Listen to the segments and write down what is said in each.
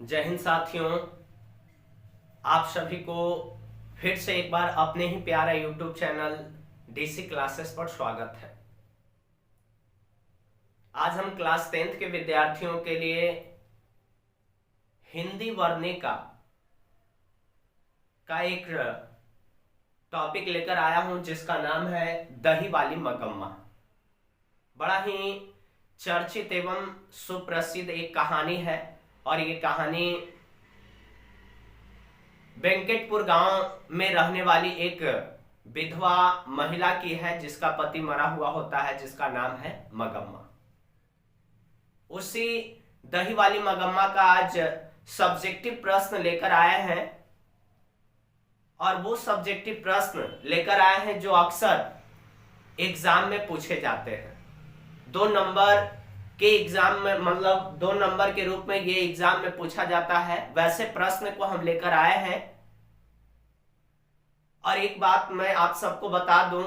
जय हिंद साथियों, आप सभी को फिर से एक बार अपने ही प्यारा यूट्यूब चैनल डीसी क्लासेस पर स्वागत है। आज हम क्लास 10th के विद्यार्थियों के लिए हिंदी वर्णिका का एक टॉपिक लेकर आया हूं जिसका नाम है दही वाली मगम्मा। बड़ा ही चर्चित एवं सुप्रसिद्ध एक कहानी है और ये कहानी वेंकटपुर गांव में रहने वाली एक विधवा महिला की है जिसका पति मरा हुआ होता है, जिसका नाम है मगम्मा। उसी दही वाली मगम्मा का आज सब्जेक्टिव प्रश्न लेकर आए हैं और वो सब्जेक्टिव प्रश्न लेकर आए हैं जो अक्सर एग्जाम में पूछे जाते हैं। 2 नंबर के एग्जाम में, मतलब 2 नंबर के रूप में ये एग्जाम में पूछा जाता है। वैसे प्रश्न को हम लेकर आए हैं। और एक बात मैं आप सबको बता दूं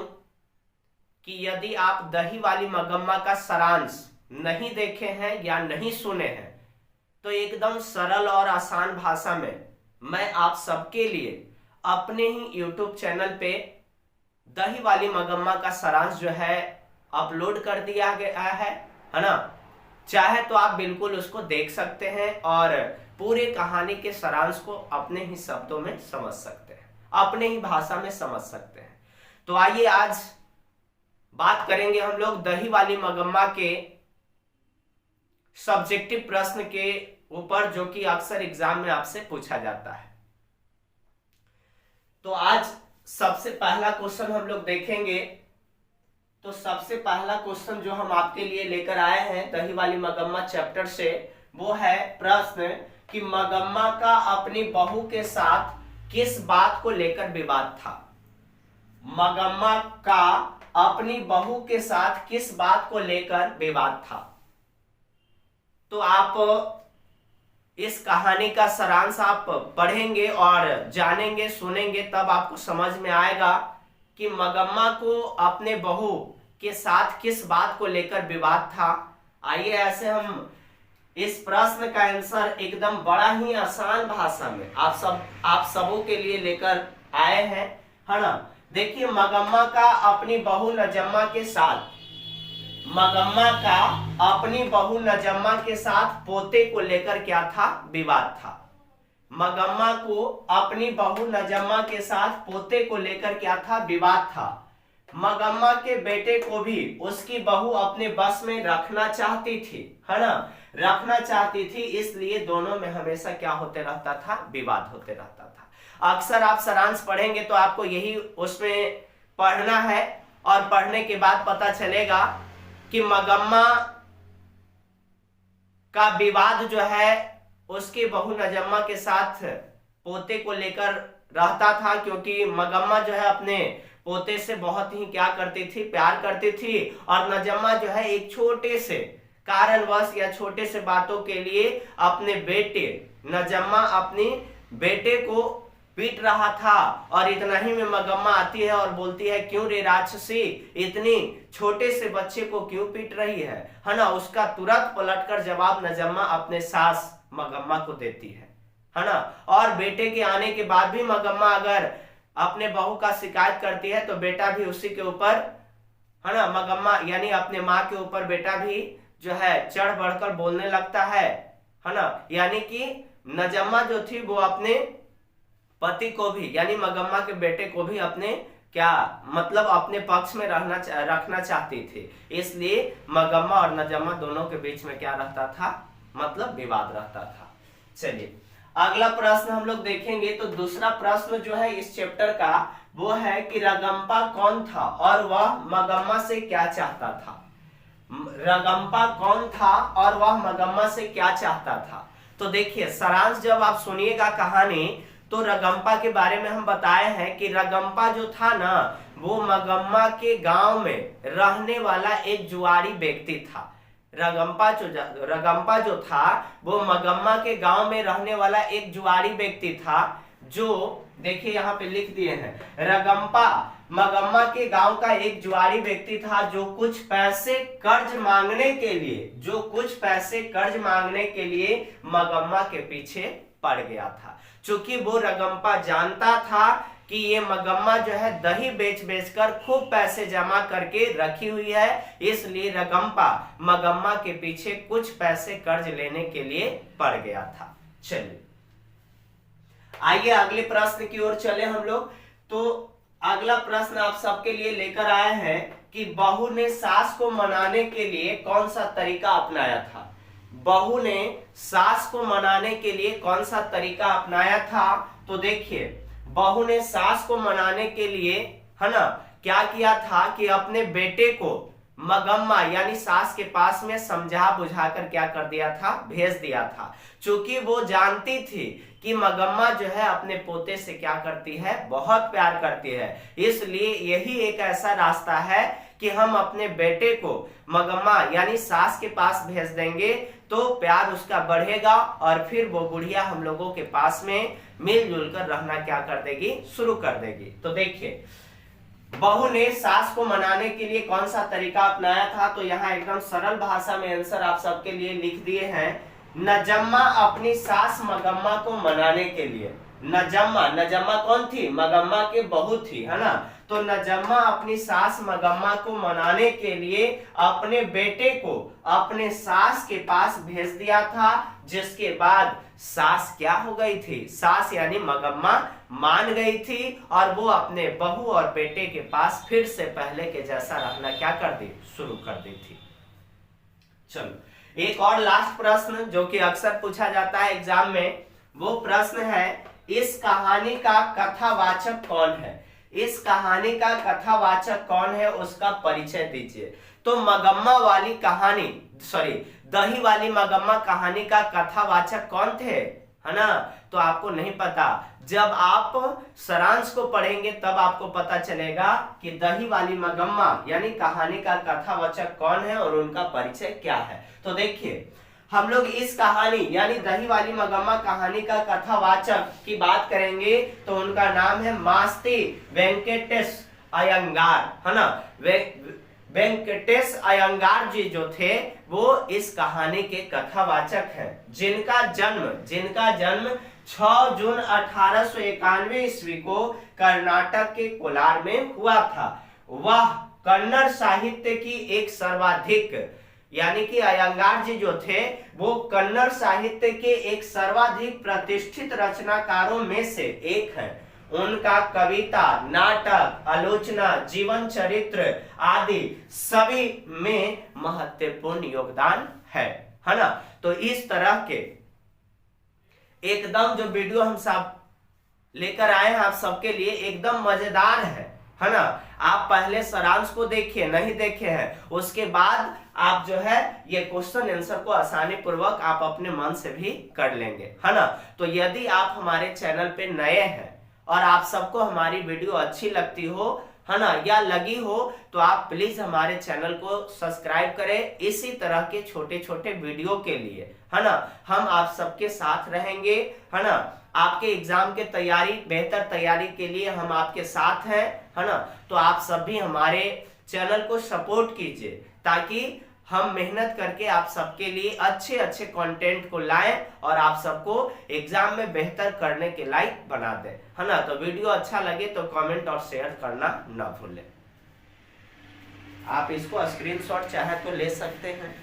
कि यदि आप दही वाली मगम्मा का सारांश नहीं देखे हैं या नहीं सुने हैं तो एकदम सरल और आसान भाषा में मैं आप सबके लिए अपने ही YouTube चैनल पे दही वाली मगम्मा का सारांश जो है अपलोड कर दिया गया है ना। चाहे तो आप बिल्कुल उसको देख सकते हैं और पूरे कहानी के सारांश को अपने ही शब्दों में समझ सकते हैं, अपने ही भाषा में समझ सकते हैं। तो आइए आज बात करेंगे हम लोग दही वाली मगम्मा के सब्जेक्टिव प्रश्न के ऊपर जो कि अक्सर एग्जाम में आपसे पूछा जाता है। तो आज सबसे पहला क्वेश्चन हम लोग देखेंगे। तो सबसे पहला क्वेश्चन जो हम आपके लिए लेकर आए हैं दही वाली मगम्मा चैप्टर से, वो है प्रश्न कि मगम्मा का अपनी बहू के साथ किस बात को लेकर विवाद था। मगम्मा का अपनी बहू के साथ किस बात को लेकर विवाद था। तो आप इस कहानी का सारांश आप पढ़ेंगे और जानेंगे, सुनेंगे, तब आपको समझ में आएगा कि मगम्मा को अपने बहू के साथ किस बात को लेकर विवाद था। आइए ऐसे हम इस प्रश्न का आंसर एकदम बड़ा ही आसान भाषा में आप सबों के लिए लेकर आए हैं, है ना। देखिए, मगम्मा का अपनी बहू नजम्मा के साथ पोते को लेकर क्या था, विवाद था। मगम्मा को अपनी बहू नजम्मा के साथ पोते को लेकर क्या था, विवाद था। मगम्मा के बेटे को भी उसकी बहू अपने बस में रखना चाहती थी, है ना, रखना चाहती थी। इसलिए दोनों में हमेशा क्या होते रहता था, विवाद होते रहता था। अक्सर आप सारांश पढ़ेंगे तो आपको यही उसमें पढ़ना है और पढ़ने के बाद पता चलेगा कि मगम्मा का विवाद जो है उसकी बहू नजम्मा के साथ पोते को लेकर रहता था, क्योंकि मगम्मा जो है अपने पोते से बहुत ही क्या करती थी, प्यार करती थी। और नजम्मा जो है एक छोटे से कारणवश या छोटे से बातों के लिए अपने बेटे, नजम्मा अपनी बेटे को पीट रहा था। और इतना ही में मगम्मा आती है और बोलती है, क्यों रे राक्षसी, इतनी छोटे से बच्चे को क्यों पीट रही है ना। उसका तुरंत पलटकर जवाब नजम्मा अपने सास मगम्मा को देती है ना। और बेटे के आने के बाद भी मगम्मा अगर अपने बहू का शिकायत करती है तो बेटा भी उसी के ऊपर, है ना, मगम्मा यानी अपने माँ के ऊपर बेटा भी जो है चढ़ बढ़कर बोलने लगता है ना। यानी कि नजम्मा जो थी वो अपने पति को भी यानी मगम्मा के बेटे को भी अपने क्या मतलब अपने पक्ष में रखना चाहती थी। इसलिए मगम्मा और नजम्मा दोनों के बीच में क्या रहता था, मतलब विवाद रहता था। चलिए अगला प्रश्न हम लोग देखेंगे। तो दूसरा प्रश्न जो है इस चैप्टर का वो है कि रगंपा कौन था और वह मगम्मा से क्या चाहता था। रगंपा कौन था और वह मगम्मा से क्या चाहता था। तो देखिए, सारांश जब आप सुनिएगा कहानी तो रगंपा के बारे में हम बताए हैं कि रगंपा जो था ना, वो मगम्मा के गांव में रहने वाला एक जुआरी व्यक्ति था। रगंपा जो था वो मगम्मा के गांव में रहने वाला एक जुआरी व्यक्ति था, जो देखिए यहाँ पे लिख दिए हैं, रगंपा मगम्मा के गांव का एक जुआरी व्यक्ति था जो कुछ पैसे कर्ज मांगने के लिए मगम्मा के पीछे पड़ गया था। चूंकि वो रगम्पा जानता था कि ये मगम्मा जो है दही बेच कर खूब पैसे जमा करके रखी हुई है, इसलिए रगम्पा मगम्मा के पीछे कुछ पैसे कर्ज लेने के लिए पड़ गया था। चलिए आइए अगले प्रश्न की ओर चले हम लोग। तो अगला प्रश्न आप सबके लिए लेकर आए हैं कि बहू ने सास को मनाने के लिए कौन सा तरीका अपनाया था। बहू ने सास को मनाने के लिए कौन सा तरीका अपनाया था। तो देखिए, बहू ने सास को मनाने के लिए, है ना, क्या किया था कि अपने बेटे को मगम्मा यानी सास के पास में समझा बुझाकर क्या कर दिया था, भेज दिया था। चूंकि वो जानती थी कि मगम्मा जो है अपने पोते से क्या करती है, बहुत प्यार करती है, इसलिए यही एक ऐसा रास्ता है कि हम अपने बेटे को मगम्मा यानी सास के पास भेज देंगे तो प्यार उसका बढ़ेगा और फिर वो बुढ़िया हम लोगों के पास में मिलजुल कर रहना क्या कर देगी, शुरू कर देगी। तो देखिए, बहू ने सास को मनाने के लिए कौन सा तरीका अपनाया था। तो यहाँ एकदम सरल भाषा में आंसर आप सबके लिए लिख दिए हैं। नजम्मा अपनी सास मगम्मा को मनाने के लिए, नजम्मा कौन थी, मगम्मा की बहू थी, है ना। तो नजम्मा अपनी सास मगम्मा को मनाने के लिए अपने बेटे को अपने सास के पास भेज दिया था, जिसके बाद सास क्या हो गई थी, सास यानी मगम्मा मान गई थी और वो अपने बहू और बेटे के पास फिर से पहले के जैसा रहना क्या कर दी, शुरू कर दी थी। चलो एक और लास्ट प्रश्न जो कि अक्सर पूछा जाता है एग्जाम में, वो प्रश्न है इस कहानी का कथावाचक कौन है। इस कहानी का कथावाचक कौन है, उसका परिचय दीजिए। तो मगम्मा वाली कहानी, सॉरी दही वाली मगम्मा कहानी का कथावाचक कौन थे, है ना। तो आपको नहीं पता, जब आप सारांश को पढ़ेंगे तब आपको पता चलेगा कि दही वाली मगम्मा यानी कहानी का कथावाचक कौन है और उनका परिचय क्या है। तो देखिए, हम लोग इस कहानी यानी दही वाली मगम्मा कहानी का कथावाचक की बात करेंगे तो उनका नाम है मास्ती वेंकटेश अयंगार, है ना। वेंकटेश अयंगार जी जो थे वो इस कहानी के कथावाचक हैं, जिनका जन्म 6 जून 1891 ईस्वी को कर्नाटक के कोलार में हुआ था। वह कन्नड़ साहित्य की एक सर्वाधिक, यानी कि अयंगार जी जो थे वो कन्नड़ साहित्य के एक सर्वाधिक प्रतिष्ठित रचनाकारों में से एक हैं। उनका कविता, नाटक, आलोचना, जीवन चरित्र आदि सभी में महत्वपूर्ण योगदान है ना। तो इस तरह के एकदम जो वीडियो हम सब लेकर आए हैं आप सबके लिए एकदम मजेदार है ना। आप पहले सारांश को देखिए, नहीं देखे हैं, उसके बाद आप जो है ये क्वेश्चन आंसर को आसानी पूर्वक आप अपने मन से भी कर लेंगे, है ना। तो यदि आप हमारे चैनल पे नए हैं और आप सबको हमारी वीडियो अच्छी लगती हो, है ना, या लगी हो, तो आप प्लीज हमारे चैनल को सब्सक्राइब करें इसी तरह के छोटे छोटे वीडियो के लिए, है ना। हम आप सबके साथ रहेंगे, है ना। आपके एग्जाम के तैयारी, बेहतर तैयारी के लिए हम आपके साथ हैं, है ना। तो आप सब भी हमारे चैनल को सपोर्ट कीजिए ताकि हम मेहनत करके आप सबके लिए अच्छे अच्छे कंटेंट को लाएं और आप सबको एग्जाम में बेहतर करने के लायक बना दें, है ना। तो वीडियो अच्छा लगे तो कमेंट और शेयर करना ना भूलें। आप इसको स्क्रीनशॉट चाहे तो ले सकते हैं।